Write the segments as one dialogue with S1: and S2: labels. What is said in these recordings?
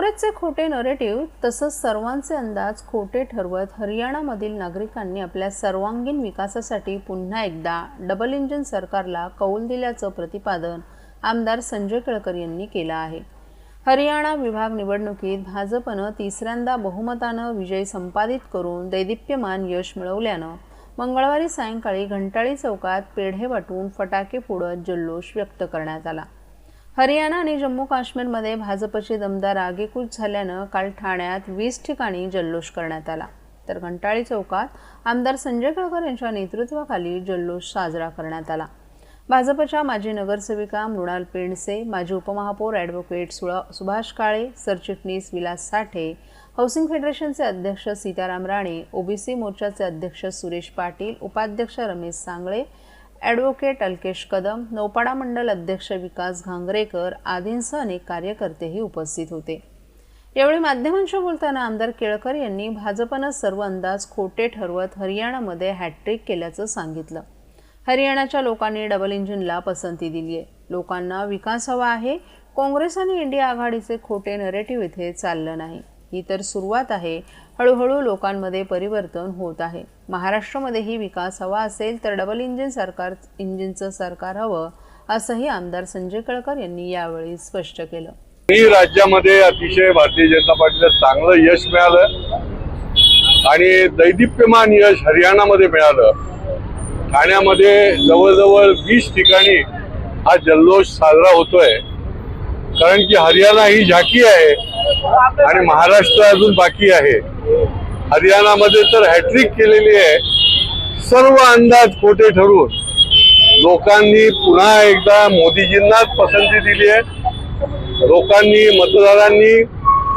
S1: काँग्रेसचे खोटे नरेटिव्ह तसंच सर्वांचे अंदाज खोटे ठरवत हरियाणामधील नागरिकांनी आपल्या सर्वांगीण विकासासाठी पुन्हा एकदा डबल इंजिन सरकारला कौल दिल्याचं प्रतिपादन आमदार संजय केळकर यांनी केलं आहे। हरियाणा विभाग निवडणुकीत भाजपनं तिसऱ्यांदा बहुमतानं विजय संपादित करून दैदिप्यमान यश मिळवल्यानं मंगळवारी सायंकाळी घंटाळी चौकात पेढे वाटून फटाके फोडत जल्लोष व्यक्त करण्यात आला। हरियाणा आणि जम्मू काश्मीरमध्ये भाजपची दमदार आगेकूच झाल्यानं काल ठाण्यात 20 ठिकाणी जल्लोष करण्यात आला, तर घंटाळी चौकात आमदार संजय केळकर यांच्या नेतृत्वाखाली जल्लोष साजरा करण्यात आला। भाजपच्या माजी नगरसेविका मृणाल पेंडसे, माजी उपमहापौर ॲडव्होकेट सुभाष काळे, सरचिटणीस विलास साठे, हाऊसिंग फेडरेशनचे अध्यक्ष सीताराम राणे, ओबीसी मोर्चाचे अध्यक्ष सुरेश पाटील, उपाध्यक्ष रमेश सांगळे, ॲडव्होकेट अल्केश कदम, नौपाडा मंडल अध्यक्ष विकास घांगरेकर आदींसह अनेक कार्यकर्तेही उपस्थित होते। यावेळी माध्यमांशी बोलताना आमदार केळकर यांनी भाजपनं सर्व अंदाज खोटे ठरवत हरियाणामध्ये हॅट्रिक केल्याचं सांगितलं। हरियाणाच्या लोकांनी डबल इंजिनला पसंती दिली आहे। लोकांना विकास हवा आहे। काँग्रेस आणि इंडिया आघाडीचे खोटे नरेटिव्ह इथे चाललं नाही। ही तर सुरुवात आहे। हळूहळू लोकांमध्ये परिवर्तन होत आहे। महाराष्ट्रामध्येही विकास हवा असेल तर डबल इंजिनचं सरकार हवं, असंही आमदार संजय केळकर यांनी यावेळी स्पष्ट केलं।
S2: राज्यामध्ये अतिशय भारतीय जनता पार्टीला चांगलं यश मिळालं आणि दैदिप्यमान यश हरियाणामध्ये मिळालं। ठाण्यामध्ये जवळजवळ 20 ठिकाणी हा जल्लोष साजरा होतोय, कारण की हरियाणा ही झाकी आहे आणि महाराष्ट्र अजून बाकी आहे। हरियाणामध्ये तर हॅट्रिक केलेली आहे। सर्व अंदाज खोटे ठरवून लोकांनी पुन्हा एकदा मोदीजींनाच पसंती दिली आहे। लोकांनी मतदारांनी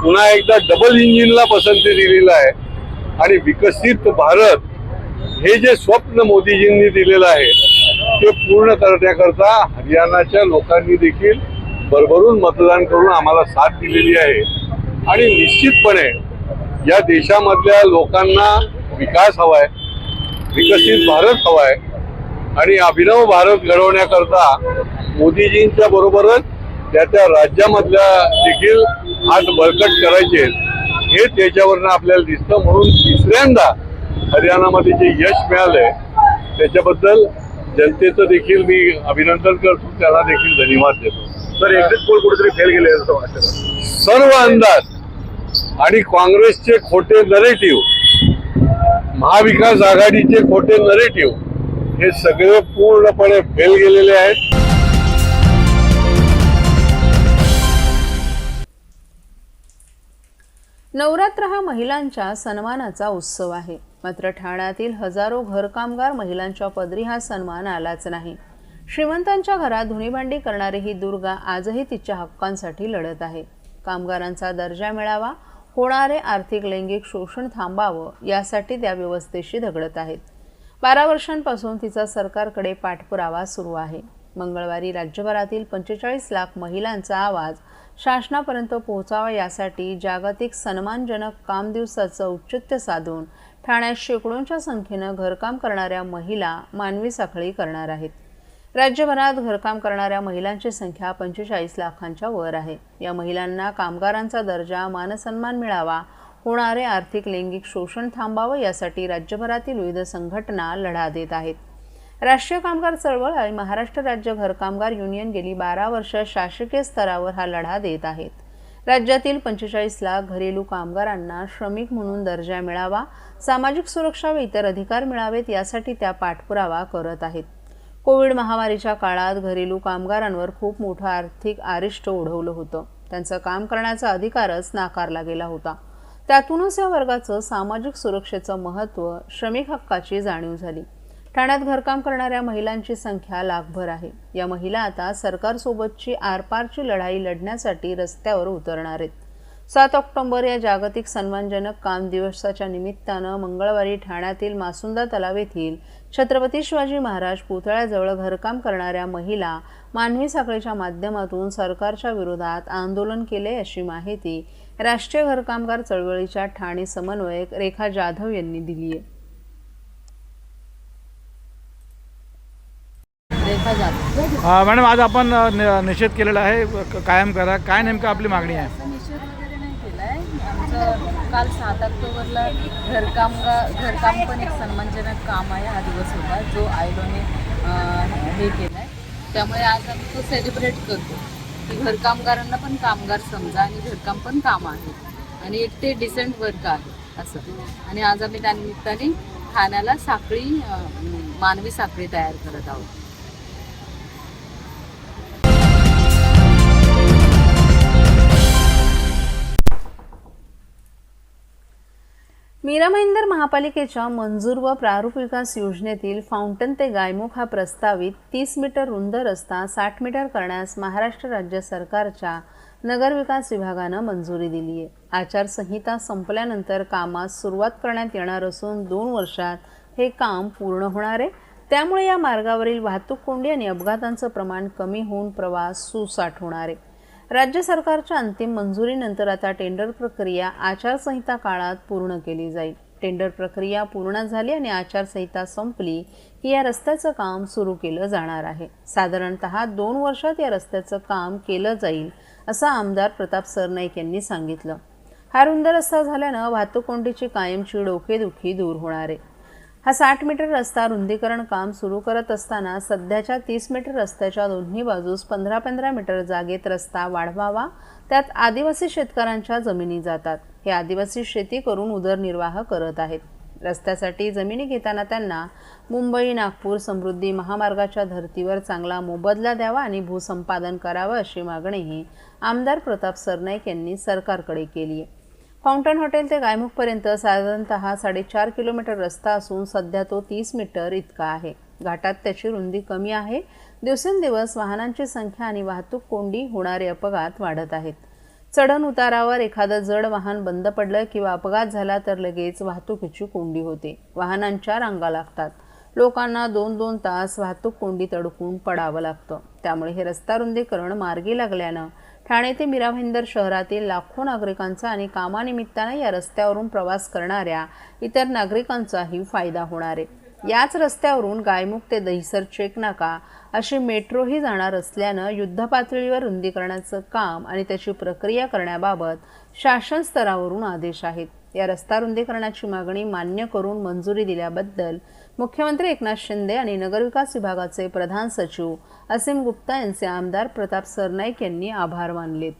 S2: पुन्हा एकदा डबल इंजिनला पसंती दिलेला आहे आणि विकसित भारत हे जे स्वप्न मोदीजींनी दिलेलं आहे ते पूर्ण करण्याकरता हरियाणाच्या लोकांनी देखील भरभरून मतदान करून आम्हाला साथ दिलेली आहे। आणि निश्चितपणे या देशामधल्या लोकांना विकास हवाय, विकसित भारत हवाय आणि अभिनव भारत घडवण्याकरता मोदीजींच्या बरोबरच त्या राज्यामधल्या देखील हात बळकट करायचे हे त्याच्यावरनं आपल्याला दिसतं। म्हणून तिसऱ्यांदा हरियाणामध्ये जे यश मिळालंय त्याच्याबद्दल जनतेचं देखील मी अभिनंदन करतो, त्याला देखील धन्यवाद देतो।
S3: सर, एक्झिट पोल कुठेतरी फेल गेले असं वाटतं।
S2: सर्व अंदाज आणि काँग्रेसचे खोटे नरेटिव्ह, महाविकास आघाडीचे खोटे नरेटिव्ह हे सगळे पूर्णपणे फेल गेलेले आहेत।
S1: नवरात्र हा महिलांच्या सन्मानाचा उत्सव आहे, मात्र ठाण्यातील हजारो घरकामगार महिलांच्या पदरी हा सन्मान आलाच नाही। श्रीमंतांच्या घरात धुणीभांडी करणारी ही दुर्गा आजही तिच्या हक्कांसाठी लढत आहे। कामगारांचा दर्जा मिळावा, होणारे आर्थिक लैंगिक शोषण थांबावं यासाठी त्या व्यवस्थेशी झगडत आहेत। 12 वर्षांपासून तिचा सरकारकडे पाठपुरावा सुरू आहे। मंगळवारी राज्यभरातील 45 लाख महिलांचा आवाज शासनापर्यंत पोहोचावा यासाठी जागतिक सन्मानजनक काम दिवसाचं औचित्य साधून ठाण्यात शेकडोंच्या संख्येनं घरकाम करणाऱ्या महिला मानवी साखळी करणार आहेत। राज्यभरात घरकाम करणाऱ्या महिलांची संख्या 45 लाखांच्या वर आहे। या महिलांना कामगारांचा दर्जा, मानसन्मान मिळावा, होणारे आर्थिक लैंगिक शोषण थांबावं यासाठी राज्यभरातील विविध संघटना लढा देत आहेत। राष्ट्रीय कामगार चळवळ आणि महाराष्ट्र राज्य घरकामगार युनियन गेली 12 वर्ष शासकीय स्तरावर हा लढा देत आहेत। राज्यातील 45 लाख घरेलू कामगारांना श्रमिक म्हणून दर्जा मिळावा, सामाजिक सुरक्षा व इतर अधिकार मिळावेत यासाठी त्या पाठपुरावा करत आहेत। कोविड महामारीच्या काळात घरेलू कामगारांवर खूप मोठं आर्थिक आरिष्ट ओढवलं होतं। त्यांचं काम करण्याचा अधिकारच नाकारला गेला होता। त्यातूनच या वर्गाचं सामाजिक सुरक्षेचं महत्त्व, श्रमिक हक्काची जाणीव झाली। ठाण्यात घरकाम करणाऱ्या महिलांची संख्या लाखभर आहे। या महिला आता सरकारसोबतची आरपारची लढाई लढण्यासाठी रस्त्यावर उतरणार आहेत। 7 ऑक्टोबर या जागतिक सन्मानजनक काम दिवसाच्या निमित्तानं मंगळवारी ठाण्यातील मासुंदा तलाव येथील छत्रपती शिवाजी महाराज पुतळ्याजवळ घरकाम करणाऱ्या महिला मानवी साखळीच्या माध्यमातून सरकारच्या विरोधात आंदोलन केले, अशी माहिती राष्ट्रीय घरकामगार चळवळीच्या ठाणे समन्वयक रेखा जाधव यांनी दिली आहे।
S4: मॅडम, आज आपण निषेध केलेला आहे, कायम करा, काय नेमकं आपली मागणी आहे?
S5: निषेध वगैरे नाही केला।
S4: काल 7 ऑक्टोबरला घरकाम पण एक सन्मानजनक काम आहे हा दिवस होता जो आयलोने हे केला आहे. त्यामुळे आज आम्ही तो सेलिब्रेट करतो की घरकामगारांना पण कामगार समजा आणि घरकाम पण काम आहे आणि एक ते डिसेंट वर्क आहे असं. आणि आज आम्ही त्यानिमित्ताने ठाण्याला साखळी मानवी साखळी तयार करत आहोत.
S1: मीरा भाईंदर महापालिकेच्या मंजूर व प्रारूप विकास योजनेतील फाउंटन ते गायमुख हा प्रस्तावित 30 मीटर रुंद रस्ता 60 मीटर करण्यास महाराष्ट्र राज्य सरकारच्या नगरविकास विभागानं मंजुरी दिली आहे. आचारसंहिता संपल्यानंतर कामास सुरुवात करण्यात येणार असून 2 वर्षात हे काम पूर्ण होणार आहे. त्यामुळे या मार्गावरील वाहतूक कोंडी आणि अपघातांचं प्रमाण कमी होऊन प्रवास सुसाट होणार आहे. राज्य सरकारच्या अंतिम मंजुरीनंतर आता टेंडर प्रक्रिया आचारसंहिता काळात पूर्ण केली जाईल. टेंडर प्रक्रिया पूर्ण झाली आणि आचारसंहिता संपली की या रस्त्याचं काम सुरू केलं जाणार आहे. साधारणतः 2 वर्षात या रस्त्याचं काम केलं जाईल असं आमदार प्रताप सरनाईक यांनी सांगितलं. हा रुंद रस्ता झाल्यानं वाहतूक कोंडीची कायमची डोकेदुखी दूर होणार आहे. हा 60 मीटर रस्ता रुंदीकरण काम सुरू करत असताना सध्याच्या 30 मीटर रस्त्याच्या दोन्ही बाजूस 15-15 मीटर जागेत रस्ता वाढवावा. त्यात आदिवासी शेतकऱ्यांच्या जमिनी जातात. हे आदिवासी शेती करून उदरनिर्वाह करत आहेत. रस्त्यासाठी जमिनी घेताना त्यांना मुंबई नागपूर समृद्धी महामार्गाच्या धर्तीवर चांगला मोबदला द्यावा आणि भूसंपादन करावं अशी मागणीही आमदार प्रताप सरनाईक यांनी सरकारकडे केली आहे. फाउंटन हॉटेल ते गायमुखपर्यंत साधारणतः 4.5 किलोमीटर रस्ता असून सध्या तो 30 मीटर इतका आहे. घाटात त्याची रुंदी कमी आहे. दिवसेंदिवस वाहनांची संख्या आणि वाहतूक कोंडी होणारे अपघात वाढत आहेत. चढण उतारावर एखादं जड वाहन बंद पडलं किंवा अपघात झाला तर लगेच वाहतुकीची कोंडी होते. वाहनांच्या रांगा लागतात. लोकांना 2-2 तास वाहतूक कोंडीत अडकून पडावं लागतं. त्यामुळे हे रस्ता रुंदीकरण मार्गी लागल्यानं ठाणे ते मीरा भाईंदर शहरातील लाखो नागरिकांचा आणि कामानिमित्तानं या रस्त्यावरून प्रवास करणाऱ्या इतर नागरिकांचाही फायदा होणार आहे. याच रस्त्यावरून गायमुख ते दहिसर चेक नाका अशी मेट्रोही जाणार असल्यानं युद्धपातळीवर रुंदीकरणाचं काम आणि त्याची प्रक्रिया करण्याबाबत शासन स्तरावरून आदेश आहेत. या रस्ता रुंदीकरणाची मागणी मान्य करून मंजुरी दिल्याबद्दल मुख्यमंत्री एकनाथ शिंदे आणि नगरविकास विभागाचे प्रधान सचिव असीम गुप्ता यांचे आमदार प्रताप सरनाईक यांनी आभार मानलेत.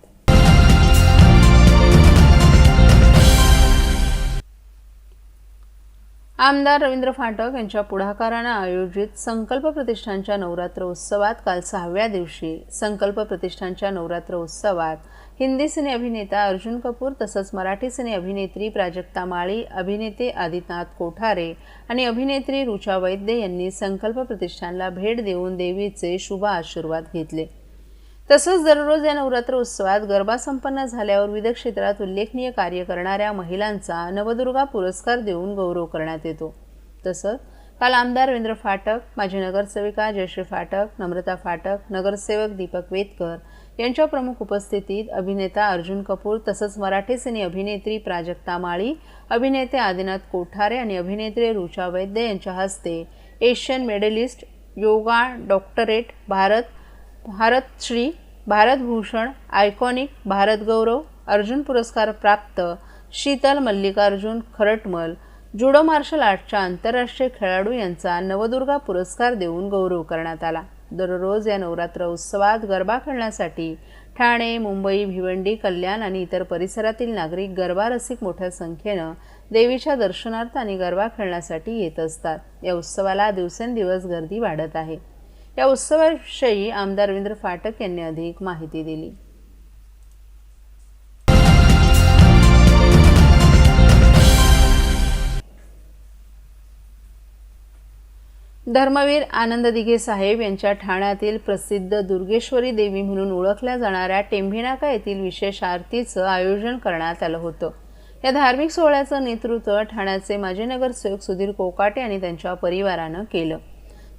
S1: आमदार रवींद्र फाटक यांच्या पुढाकारानं आयोजित संकल्प प्रतिष्ठानच्या नवरात्र उत्सवात काल 6व्या दिवशी संकल्प प्रतिष्ठानच्या नवरात्र उत्सवात हिंदी सिने अभिनेता अर्जुन कपूर तसंच मराठी सिने अभिनेत्री प्राजक्ता माळी, अभिनेते आदिनाथ कोठारे आणि अभिनेत्री रुचा वैद्य यांनी संकल्प प्रतिष्ठानला भेट देऊन देवीचे शुभ आशीर्वाद घेतले. तसंच दररोज या नवरात्र उत्सवात गरबा संपन्न झाल्यावर विविध क्षेत्रात उल्लेखनीय कार्य करणाऱ्या महिलांचा नवदुर्गा पुरस्कार देऊन गौरव करण्यात येतो. तसंच काल आमदार रवींद्र फाटक, माजी नगरसेविका जयश्री फाटक, नम्रता फाटक, नगरसेवक दीपक वेदकर यांच्या प्रमुख उपस्थितीत अभिनेता अर्जुन कपूर तसंच मराठी सिने अभिनेत्री प्राजक्ता माळी, अभिनेते आदिनाथ कोठारे आणि अभिनेत्री रुचा वैद्य यांच्या हस्ते Asian medalist, yoga doctorate, Bharatshri, Bharatbhushan, iconic, Bharat Gaurav, Arjun पुरस्कार प्राप्त शीतल मल्लिकार्जुन खरटमल, जुडो मार्शल आर्टच्या आंतरराष्ट्रीय खेळाडू यांचा नवदुर्गा पुरस्कार देऊन गौरव करण्यात आला. दररोज या नवरात्र उत्सवात गरबा खेळण्यासाठी ठाणे, मुंबई, भिवंडी, कल्याण आणि इतर परिसरातील नागरिक गरबा रसिक मोठ्या संख्येनं देवीच्या दर्शनार्थ आणि गरबा खेळण्यासाठी येत असतात. या उत्सवाला दिवसेंदिवस गर्दी वाढत आहे. या उत्सवाविषयी आमदार रवींद्र फाटक यांनी अधिक माहिती दिली. धर्मवीर आनंद दिघे साहेब यांच्या ठाण्यातील प्रसिद्ध दुर्गेश्वरी देवी म्हणून ओळखल्या जाणाऱ्या टेंभीनाका येथील विशेष आरतीचं आयोजन करण्यात आलं होतं. या धार्मिक सोहळ्याचं नेतृत्व ठाण्याचे माजी नगरसेवक सुधीर कोकाटे आणि त्यांच्या परिवारानं केलं.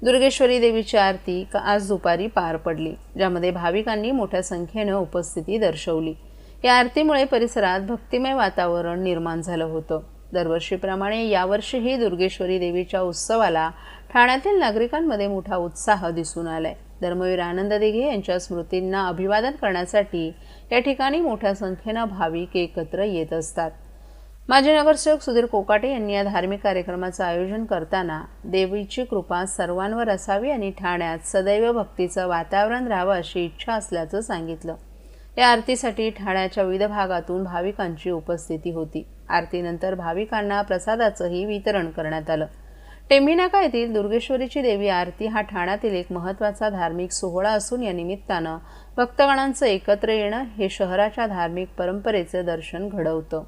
S1: दुर्गेश्वरी देवीची आरती आज दुपारी पार पडली, ज्यामध्ये भाविकांनी मोठ्या संख्येनं उपस्थिती दर्शवली. या आरतीमुळे परिसरात भक्तिमय वातावरण निर्माण झालं होतं. दरवर्षीप्रमाणे यावर्षीही दुर्गेश्वरी देवीच्या उत्सवाला ठाण्यातील नागरिकांमध्ये मोठा उत्साह दिसून आलाय. धर्मवीर आनंद दिघे यांच्या स्मृतींना अभिवादन करण्यासाठी या ठिकाणी मोठ्या संख्येनं भाविक एकत्र येत असतात. माजी नगरसेवक सुधीर कोकाटे यांनी या धार्मिक कार्यक्रमाचं आयोजन करताना देवीची कृपा सर्वांवर असावी आणि ठाण्यात सदैव भक्तीचं वातावरण राहावं अशी इच्छा असल्याचं सांगितलं। या आरतीसाठी ठाण्याच्या विविध भागातून भाविकांची उपस्थिती होती। आरतीनंतर भाविकांना प्रसादाचंही वितरण करण्यात आलं। टेंभीनाका येथील दुर्गेश्वरीची देवी आरती हा ठाण्यातील एक महत्त्वाचा धार्मिक सोहळा असून या निमित्तानं भक्तगणांचं एकत्र येणं हे शहराच्या धार्मिक परंपरेचं दर्शन घडवतं।